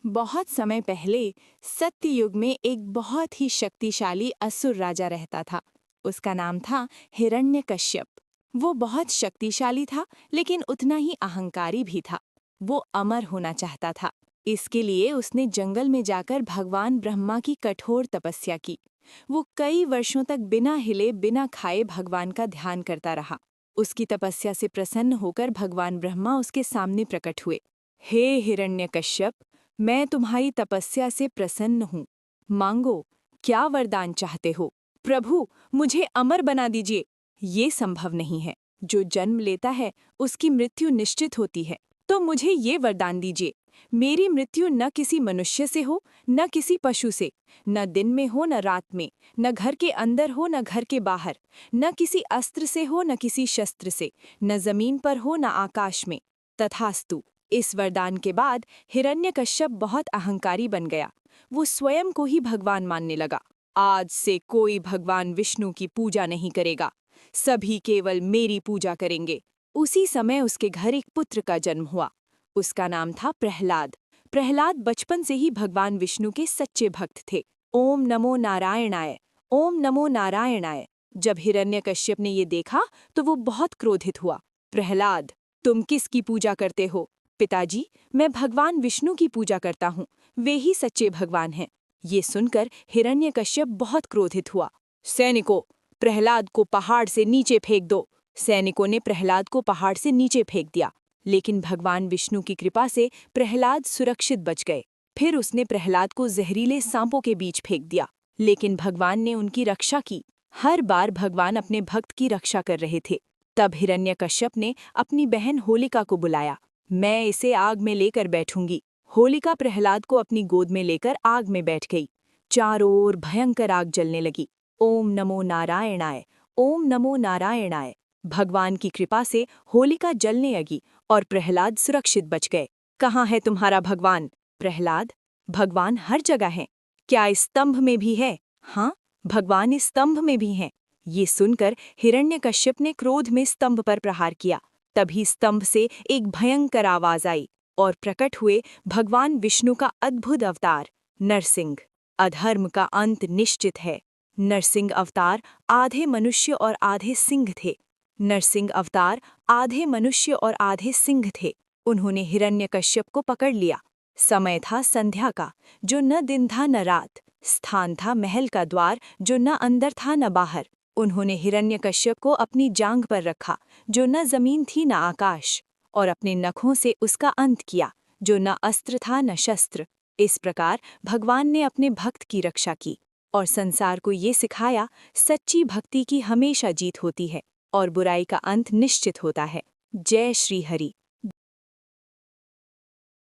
बहुत समय पहले सत्ययुग में एक बहुत ही शक्तिशाली असुर राजा रहता था। उसका नाम था हिरण्यकश्यप। वो बहुत शक्तिशाली था, लेकिन उतना ही अहंकारी भी था। वो अमर होना चाहता था। इसके लिए उसने जंगल में जाकर भगवान ब्रह्मा की कठोर तपस्या की। वो कई वर्षों तक बिना हिले बिना खाए भगवान का ध्यान करता रहा। उसकी तपस्या से प्रसन्न होकर भगवान ब्रह्मा उसके सामने प्रकट हुए। हे हिरण्यकश्यप, मैं तुम्हारी तपस्या से प्रसन्न हूँ। मांगो, क्या वरदान चाहते हो? प्रभु, मुझे अमर बना दीजिए। ये संभव नहीं है। जो जन्म लेता है उसकी मृत्यु निश्चित होती है। तो मुझे ये वरदान दीजिए, मेरी मृत्यु न किसी मनुष्य से हो, न किसी पशु से, न दिन में हो न रात में, न घर के अंदर हो न घर के बाहर, न किसी अस्त्र से हो न किसी शस्त्र से, न जमीन पर हो न आकाश में। तथास्तु। इस वरदान के बाद हिरण्यकश्यप बहुत अहंकारी बन गया। वो स्वयं को ही भगवान मानने लगा। आज से कोई भगवान विष्णु की पूजा नहीं करेगा, सभी केवल मेरी पूजा करेंगे। उसी समय उसके घर एक पुत्र का जन्म हुआ। उसका नाम था प्रहलाद। प्रहलाद बचपन से ही भगवान विष्णु के सच्चे भक्त थे। ओम नमो नारायणाय, ओम नमो नारायणाय। जब हिरण्यकश्यप ने ये देखा तो वो बहुत क्रोधित हुआ। प्रहलाद, तुम किसकी पूजा करते हो? पिताजी, मैं भगवान विष्णु की पूजा करता हूँ। वे ही सच्चे भगवान हैं। ये सुनकर हिरण्यकश्यप बहुत क्रोधित हुआ। सैनिकों, प्रहलाद को पहाड़ से नीचे फेंक दो। सैनिकों ने प्रहलाद को पहाड़ से नीचे फेंक दिया, लेकिन भगवान विष्णु की कृपा से प्रहलाद सुरक्षित बच गए। फिर उसने प्रहलाद को जहरीले सांपों के बीच फेंक दिया, लेकिन भगवान ने उनकी रक्षा की। हर बार भगवान अपने भक्त की रक्षा कर रहे थे। तब हिरण्यकश्यप ने अपनी बहन होलिका को बुलाया। मैं इसे आग में लेकर बैठूंगी। होलिका प्रहलाद को अपनी गोद में लेकर आग में बैठ गई। चारों ओर भयंकर आग जलने लगी। ओम नमो नारायणाय, ओम नमो नारायणाय। भगवान की कृपा से होलिका जलने लगी और प्रहलाद सुरक्षित बच गए। कहाँ है तुम्हारा भगवान? प्रहलाद, भगवान हर जगह है। क्या इस स्तंभ में भी है? हाँ, भगवान इस स्तंभ में भी हैं। ये सुनकर हिरण्यकश्यप ने क्रोध में स्तंभ पर प्रहार किया। तभी स्तंभ से एक भयंकर आवाज आई और प्रकट हुए भगवान विष्णु का अद्भुत अवतार नरसिंह। अधर्म का अंत निश्चित है। नरसिंह अवतार आधे मनुष्य और आधे सिंह थे। नरसिंह अवतार आधे मनुष्य और आधे सिंह थे। उन्होंने हिरण्यकश्यप को पकड़ लिया। समय था संध्या का, जो न दिन था न रात। स्थान था महल का द्वार, जो न अंदर था न बाहर। उन्होंने हिरण्यकश्यप को अपनी जांघ पर रखा, जो न जमीन थी न आकाश, और अपने नखों से उसका अंत किया, जो न अस्त्र था न शस्त्र। इस प्रकार भगवान ने अपने भक्त की रक्षा की और संसार को ये सिखाया, सच्ची भक्ति की हमेशा जीत होती है और बुराई का अंत निश्चित होता है। जय श्री हरि।